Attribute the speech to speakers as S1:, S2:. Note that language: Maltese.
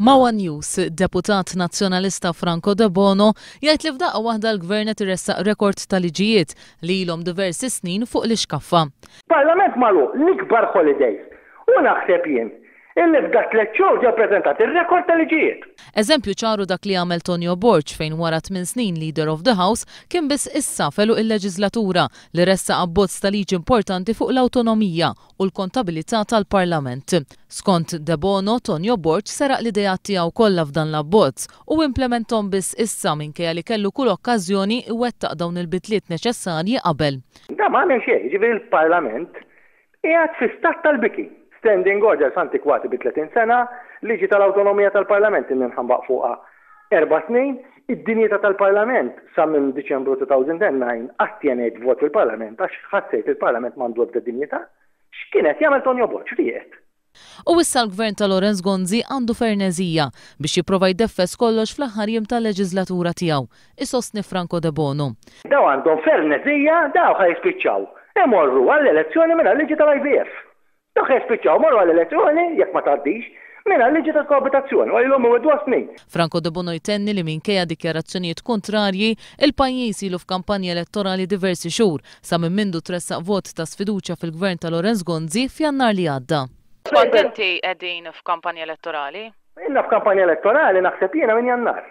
S1: Mawa News, deputat nazzjonalista Franco De Bono, jgħid li f'daqqa waħda l-gvern qed iressaq rekord ta' liġijiet li ilhom diversi snin fuq l-ixkaffa.
S2: Parlament magħluq l-ikbar holidays u naħseb jien illi f'dak 3 xhur ġew ppreżentat ir-rekord ta' liġijiet.
S1: Eżempju ċaru dak li għamel Tonio Borg fejn wara 8 snin Leader of the House kien biss issa feluq il-leġislatura li ressaq abbozz ta' liġi importanti fuq l-awtonomija u l-kontabilità tal-Parlament. Skont De Bono, Tonio Borg seraq l-idejat tiegħu kollha f'dan l-abbozz u implementhom biss issa minkejja li kellu kull okkażjoni iwettaq dawn il-bidliet neċessarji qabel.
S2: Da m'għamel xejn, ġifieri l-Parlament qiegħed fi stat tal-biki. Standing orders antikwati bi 30 sena, liġi tal-awtonomija tal-Parlament inħambaq fuqha 4 snin, id-dinjità tal-Parlament sa minn Diċembru 2009 attjenet vot fil-Parlament għax ħassejt il-Parlament m'għandu ebda dinjità. X'kienet jagħmel Tonio Borg ried?
S1: U issa l-gvern ta' Lorenz Gonzi għandu fernezija biex jipprova jdeffes kollox fl-aħħar jiem tal-leġislatura tiegħu, isostni Franco De Bono.
S2: Daw għandhom fernezija, daw ħajspiċċaw. Imorru għall-elezzjoni minn liġi tal-IVF. Daw ħajspiċċaw morru għall-elezzjoni jekk ma tgħaddix minn liġi tal-koabitazzjoni u għalhom huwa 2 snin.
S1: Franco De Bono jtenni li minkejja dikjarazzjonijiet kontrarji, il-pajjiż ilu f'kampanja elettorali diversi xhur sa minn mindu tressaq vot ta' sfiduċja fil-gvern ta' Lorenz Gonzi f'Jannar li għadda.
S3: Kont inti qegħdin f'kampanja elettorali?
S2: Inna f'kampanja elettorali naħseb jiena minn Jannar.